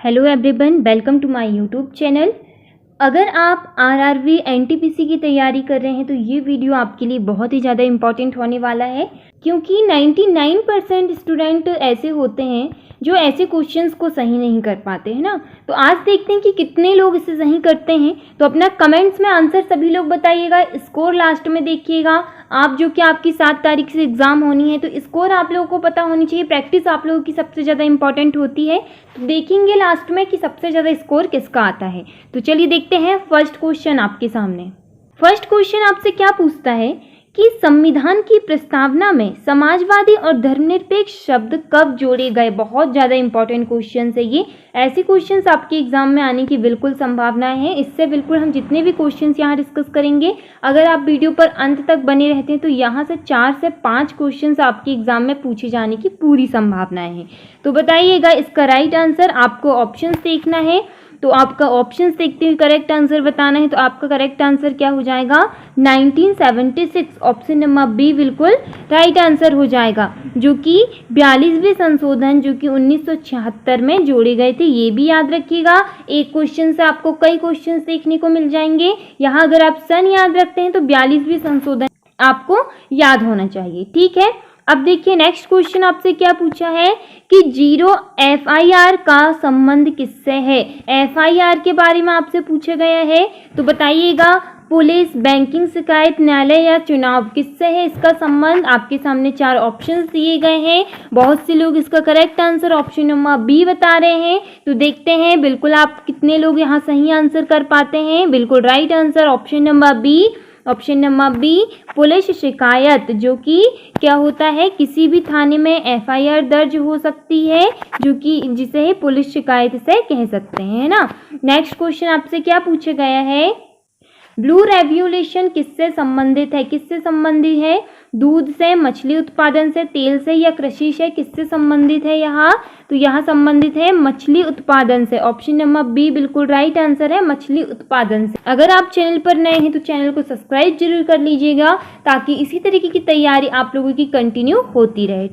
Hello everyone, welcome to my YouTube channel. अगर आप RRB NTPC की तैयारी कर रहे हैं तो ये वीडियो आपके लिए बहुत ही ज़्यादा इम्पॉर्टेंट होने वाला है, क्योंकि 99% स्टूडेंट ऐसे होते हैं जो ऐसे क्वेश्चंस को सही नहीं कर पाते हैं ना। तो आज देखते हैं कि कितने लोग इसे सही करते हैं। तो अपना कमेंट्स में आंसर सभी लोग बताइएगा, स्कोर लास्ट में देखिएगा। आप जो कि आपकी 7 तारीख से एग्ज़ाम होनी है तो स्कोर आप लोगों को पता होनी चाहिए। प्रैक्टिस आप लोगों की सबसे ज़्यादा इंपॉर्टेंट होती है। तो देखेंगे लास्ट में कि सबसे ज़्यादा स्कोर किसका आता है। तो चलिए देखते हैं फर्स्ट क्वेश्चन आपके सामने। फर्स्ट क्वेश्चन आपसे क्या पूछता है कि संविधान की प्रस्तावना में समाजवादी और धर्मनिरपेक्ष शब्द कब जोड़े गए। बहुत ज़्यादा इंपॉर्टेंट क्वेश्चन है ये। ऐसे क्वेश्चंस आपके एग्जाम में आने की बिल्कुल संभावना है। इससे बिल्कुल हम जितने भी क्वेश्चंस यहाँ डिस्कस करेंगे, अगर आप वीडियो पर अंत तक बने रहते हैं तो यहाँ से 4 से 5 क्वेश्चंस आपके एग्जाम में पूछे जाने की पूरी संभावनाएं हैं। तो बताइएगा इसका राइट आंसर। आपको ऑप्शंस देखना है, तो आपका ऑप्शंस देखते हुए करेक्ट आंसर बताना है। तो आपका करेक्ट आंसर क्या हो जाएगा? 1976, ऑप्शन नंबर बी बिल्कुल राइट आंसर हो जाएगा, जो कि 42वें संशोधन जो कि 1976 में जोड़े गए थे। ये भी याद रखिएगा। एक क्वेश्चन से आपको कई क्वेश्चंस देखने को मिल जाएंगे। यहाँ अगर आप सन याद रखते हैं तो 42वें संशोधन आपको याद होना चाहिए। ठीक है, अब देखिए नेक्स्ट क्वेश्चन आपसे क्या पूछा है कि जीरो एफआईआर का संबंध किससे है। एफआईआर के बारे में आपसे पूछा गया है। तो बताइएगा पुलिस, बैंकिंग शिकायत, न्यायालय या चुनाव, किससे है इसका संबंध। आपके सामने 4 ऑप्शंस दिए गए हैं। बहुत से लोग इसका correct answer option number B बता रहे हैं। तो देखते हैं बिल्कुल आप कितने लोग यहाँ सही आंसर कर पाते हैं। बिल्कुल right answer option number B. Option number B police शिकायत, जो कि क्या होता है, किसी भी थाने में एफआईआर दर्ज हो सकती है, जो कि जिसे पुलिस शिकायत से कह सकते हैं ना। नेक्स्ट क्वेश्चन आपसे क्या पूछा गया है, ब्लू रेवोल्यूशन किससे संबंधित है। किससे संबंधित है? दूध से, मछली उत्पादन से, तेल से या कृषि से, किससे संबंधित है यहाँ? तो यहाँ संबंधित है मछली उत्पादन से। ऑप्शन नंबर बी बिल्कुल राइट आंसर है, मछली उत्पादन से। अगर आप चैनल पर नए हैं तो चैनल को सब्सक्राइब जरूर कर लीजिएगा, ताकि इसी तरीके की तैयारी आप लोगों की कंटिन्यू होती रहे।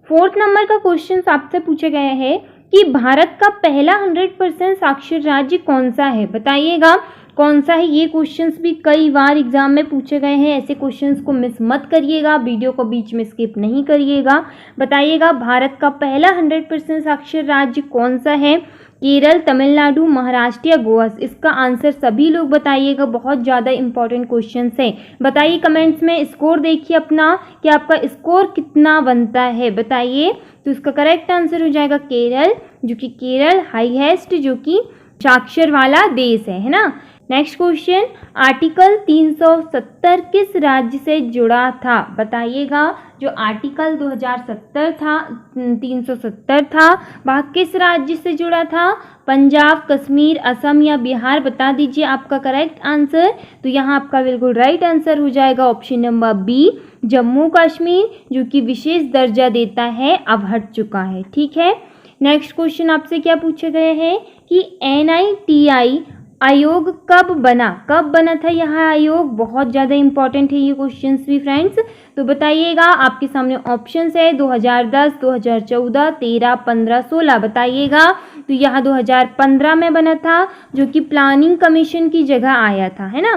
4th नंबर का क्वेश्चन आपसे पूछा गया है कि भारत का पहला 100% साक्षर राज्य कौन सा है। बताइएगा कौन सा है। ये क्वेश्चंस भी कई बार एग्जाम में पूछे गए हैं। ऐसे क्वेश्चंस को मिस मत करिएगा, वीडियो को बीच में स्किप नहीं करिएगा। बताइएगा भारत का पहला 100% साक्षर राज्य कौन सा है। केरल, तमिलनाडु, महाराष्ट्र या गोवा। इसका आंसर सभी लोग बताइएगा। बहुत ज़्यादा इंपॉर्टेंट क्वेश्चन है। बताइए कमेंट्स में। स्कोर देखिए अपना कि आपका स्कोर कितना बनता है, बताइए। तो इसका करेक्ट आंसर हो जाएगा केरल, जो कि केरल हाईएस्ट जो कि साक्षर वाला देश है ना। नेक्स्ट क्वेश्चन, आर्टिकल 370 किस राज्य से जुड़ा था। बताइएगा जो आर्टिकल 2070 था, 370 था, वह किस राज्य से जुड़ा था। पंजाब, कश्मीर, असम या बिहार। बता दीजिए आपका करेक्ट आंसर। तो यहाँ आपका बिल्कुल राइट आंसर हो जाएगा option number B, Jammu Kashmir, जो कि विशेष दर्जा देता है, अब हट चुका है। ठीक है, नेक्स्ट क्वेश्चन आपसे क्या पूछे गए हैं कि NITI आयोग कब बना। कब बना था यह आयोग। बहुत ज़्यादा इंपॉर्टेंट है ये क्वेश्चंस भी फ्रेंड्स। तो बताइएगा, आपके सामने ऑप्शंस है 2010, 2014, 13, 15, 16। बताइएगा। तो यह 2015 में बना था, जो कि प्लानिंग कमीशन की जगह आया था, है ना।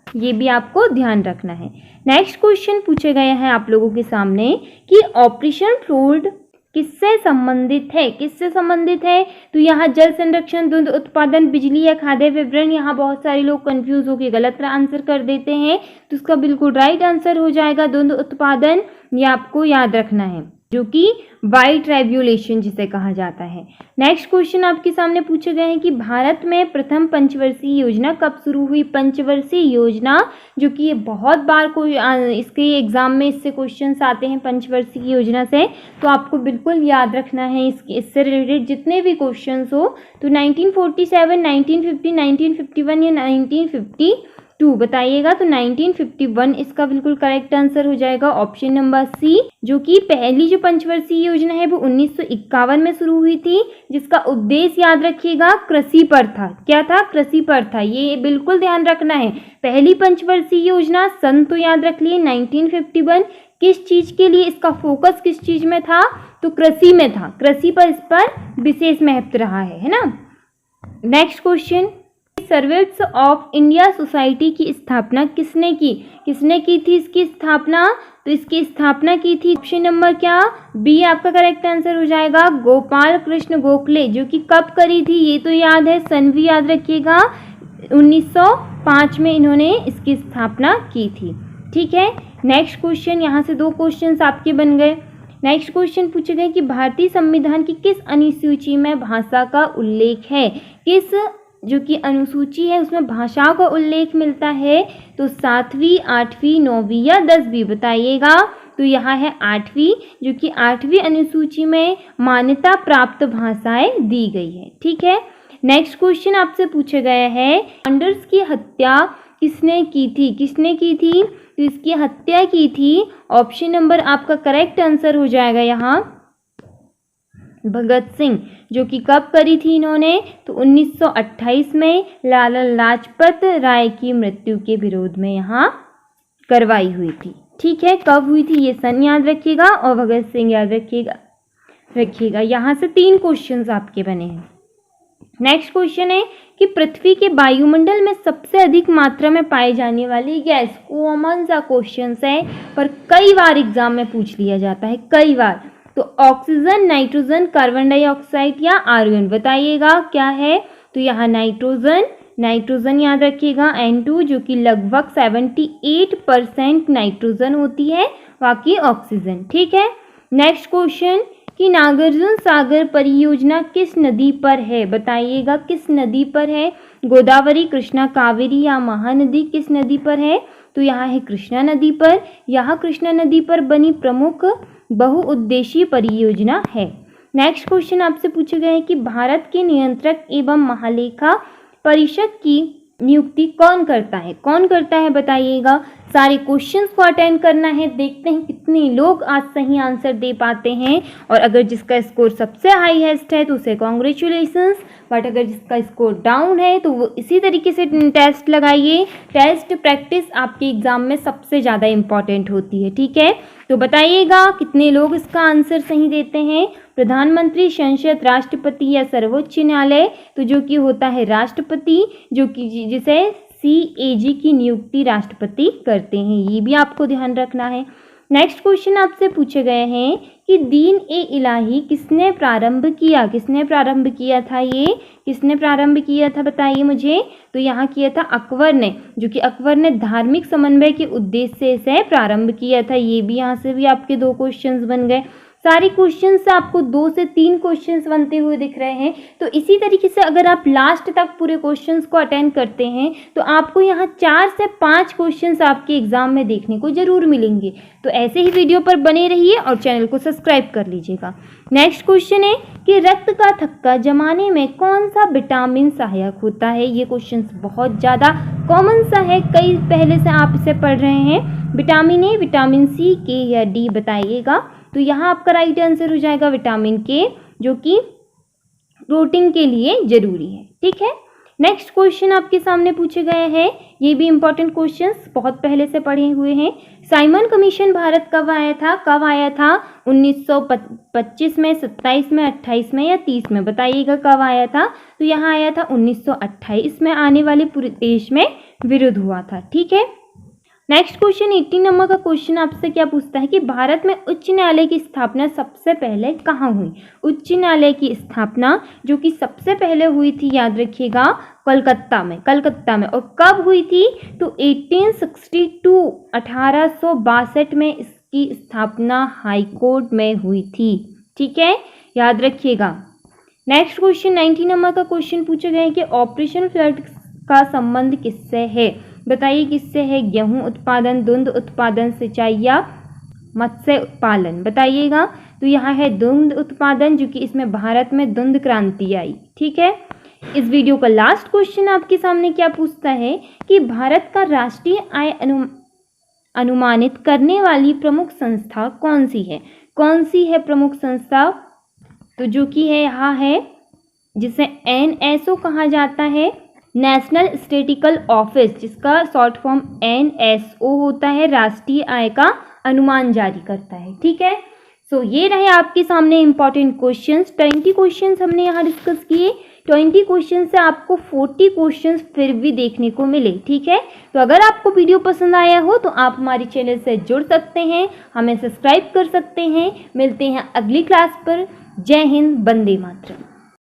ये भी आपको ध्यान रखना है। नेक्स्ट क्वेश्चन पूछे गए हैं आप लोगों के सामने कि ऑपरेशन फ्लड किससे संबंधित है। किससे संबंधित है? तो यहाँ जल संरक्षण, दूध उत्पादन, बिजली या खाद्य वितरण। यहाँ बहुत सारे लोग कंफ्यूज होकर गलत आंसर कर देते हैं। तो इसका बिल्कुल राइट आंसर हो जाएगा दूध उत्पादन। ये आपको याद रखना है, जो कि वाइट रेवोल्यूशन जिसे कहा जाता है। नेक्स्ट क्वेश्चन आपके सामने पूछे गए हैं कि भारत में प्रथम पंचवर्षीय योजना कब शुरू हुई। पंचवर्षीय योजना, जो कि ये बहुत बार कोई इसके एग्जाम में इससे क्वेश्चंस आते हैं पंचवर्षीय योजना से। तो आपको बिल्कुल याद रखना है इससे रिलेटेड जितने भी क्वेश्चंस हो। तो 1947, 1950, 1951 या 1952। बताइएगा। तो 1951 इसका बिल्कुल करेक्ट आंसर हो जाएगा ऑप्शन नंबर सी, जो कि पहली जो पंचवर्षीय योजना है वो 1951 में शुरू हुई थी, जिसका उद्देश्य याद रखिएगा कृषि पर था। क्या था? कृषि पर था। ये बिल्कुल ध्यान रखना है। पहली पंचवर्षीय योजना सन तो याद रख लिए 1951, किस चीज़ के लिए इसका फोकस किस चीज़ में था, तो कृषि में था, कृषि पर इस पर विशेष महत्व रहा है ना। Next question, servants of India society की स्थापना किसने की थी इसकी स्थापना, तो इसकी स्थापना की थी ऑप्शन नंबर क्या, बी आपका करेक्ट आंसर हो जाएगा, गोपाल कृष्ण गोखले, जो कि कब करी थी ये तो याद है, सन भी याद रखिएगा, 1905 में इन्होंने इसकी स्थापना की थी। ठीक है, नेक्स्ट क्वेश्चन, यहाँ से 2 क्वेश्चन आपके बन गए। नेक्स्ट क्वेश्चन पूछे गए कि भारतीय संविधान की किस अनुसूची में भाषा का उल्लेख है, किस जो कि अनुसूची है उसमें भाषा का उल्लेख मिलता है, तो 7वीं, 8वीं, 9वीं या 10वीं बताइएगा। तो यहाँ है 8वीं, जो कि 8वीं अनुसूची में मान्यता प्राप्त भाषाएं दी गई है। ठीक है, नेक्स्ट क्वेश्चन आपसे पूछा गया है, सैंडर्स की हत्या किसने की थी, तो इसकी हत्या की थी, ऑप्शन नंबर आपका करेक्ट आंसर हो जाएगा यहाँ भगत सिंह, जो कि कब करी थी इन्होंने, तो 1928 में लाला लाजपत राय की मृत्यु के विरोध में यहाँ करवाई हुई थी। ठीक है, कब हुई थी ये सन याद रखिएगा और भगत सिंह याद रखिएगा। यहाँ से 3 क्वेश्चंस आपके बने हैं। नेक्स्ट क्वेश्चन है कि पृथ्वी के वायुमंडल में सबसे अधिक मात्रा में पाई जाने वाली गैस, कॉमन सा क्वेश्चन है पर कई बार एग्जाम में पूछ लिया जाता है, कई बार, तो ऑक्सीजन, नाइट्रोजन, कार्बन डाइऑक्साइड या आर्गन बताइएगा क्या है, तो यहाँ नाइट्रोजन याद रखिएगा, N2 जो कि लगभग 78% नाइट्रोजन होती है, बाकी ऑक्सीजन। ठीक है, नेक्स्ट क्वेश्चन कि नागार्जुन सागर परियोजना किस नदी पर है बताइएगा, किस नदी पर है, गोदावरी, कृष्णा, कावेरी या महानदी, किस नदी पर है, तो यहाँ है कृष्णा नदी पर। यहाँ कृष्णा नदी पर बनी प्रमुख बहुउद्देशीय परियोजना है। नेक्स्ट क्वेश्चन आपसे पूछे गए हैं कि भारत के नियंत्रक एवं महालेखा परिषद की नियुक्ति कौन करता है बताइएगा। सारे क्वेश्चंस को अटेंड करना है, देखते हैं कितने लोग आज सही आंसर दे पाते हैं, और अगर जिसका स्कोर सबसे हाईएस्ट है तो उसे कॉन्ग्रेचुलेशंस, बट अगर जिसका स्कोर डाउन है तो वो इसी तरीके से टेस्ट लगाइए। टेस्ट प्रैक्टिस आपके एग्जाम में सबसे ज़्यादा इम्पॉर्टेंट होती है। ठीक है, तो बताइएगा कितने लोग इसका आंसर सही देते हैं। प्रधानमंत्री, संसद, राष्ट्रपति या सर्वोच्च न्यायालय, तो जो कि होता है राष्ट्रपति, जो कि जिसे CAG की नियुक्ति राष्ट्रपति करते हैं, ये भी आपको ध्यान रखना है। नेक्स्ट क्वेश्चन आपसे पूछे गए हैं कि दीन ए इलाही किसने प्रारंभ किया था बताइए मुझे, तो यहाँ किया था अकबर ने, जो कि अकबर ने धार्मिक समन्वय के उद्देश्य से इसे प्रारंभ किया था। ये भी यहाँ से भी आपके 2 क्वेश्चंस बन गए। सारे क्वेश्चंस से आपको 2 से 3 क्वेश्चंस बनते हुए दिख रहे हैं। तो इसी तरीके से अगर आप लास्ट तक पूरे क्वेश्चंस को अटेंड करते हैं तो आपको यहाँ 4 से 5 क्वेश्चंस आपके एग्जाम में देखने को जरूर मिलेंगे। तो ऐसे ही वीडियो पर बने रहिए और चैनल को सब्सक्राइब कर लीजिएगा। नेक्स्ट क्वेश्चन है कि रक्त का थक्का जमाने में कौन सा विटामिन सहायक होता है। ये क्वेश्चन बहुत ज़्यादा कॉमन सा है, कई पहले से आप इसे पढ़ रहे हैं। विटामिन ए, विटामिन सी, के या डी बताइएगा। तो यहाँ आपका राइट आंसर हो जाएगा विटामिन के, जो कि प्रोटीन के लिए जरूरी है। ठीक है, नेक्स्ट क्वेश्चन आपके सामने पूछे गए हैं, ये भी इंपॉर्टेंट क्वेश्चंस बहुत पहले से पढ़े हुए हैं। साइमन कमीशन भारत कब आया था 1925 में, 27 में, 28 में या 30 में बताइएगा कब आया था। तो यहाँ आया था 1928 में, आने वाले पूरे देश में विरोध हुआ था। ठीक है, नेक्स्ट क्वेश्चन 18 नंबर का क्वेश्चन आपसे क्या पूछता है कि भारत में उच्च न्यायालय की स्थापना सबसे पहले कहाँ हुई। उच्च न्यायालय की स्थापना जो कि सबसे पहले हुई थी, याद रखिएगा, कलकत्ता में। और कब हुई थी, तो 1862 में इसकी स्थापना हाई कोर्ट में हुई थी। ठीक है, याद रखिएगा। नेक्स्ट क्वेश्चन 19 नंबर का क्वेश्चन पूछे गए कि ऑपरेशन फ्लड का संबंध किससे है बताइए, किससे है। गेहूं उत्पादन, दुग्ध उत्पादन, सिंचाई या मत्स्य पालन बताइएगा। तो यहाँ है दुग्ध उत्पादन, जो कि इसमें भारत में दुग्ध क्रांति आई। ठीक है, इस वीडियो का लास्ट क्वेश्चन आपके सामने क्या पूछता है कि भारत का राष्ट्रीय आय अनुमानित करने वाली प्रमुख संस्था कौन सी है प्रमुख संस्था, तो जो कि है यहाँ है जिसे NSO कहा जाता है, नेशनल स्टैटिस्टिकल ऑफिस, जिसका शॉर्ट फॉर्म NSO होता है, राष्ट्रीय आय का अनुमान जारी करता है। ठीक है, सो ये रहे आपके सामने इंपॉर्टेंट क्वेश्चंस। 20 क्वेश्चंस हमने यहाँ डिस्कस किए। 20 क्वेश्चन से आपको 40 क्वेश्चंस फिर भी देखने को मिले। ठीक है, तो अगर आपको वीडियो पसंद आया हो तो आप हमारे चैनल से जुड़ सकते हैं, हमें सब्सक्राइब कर सकते हैं। मिलते हैं अगली क्लास पर। जय हिंद, वंदे मातरम।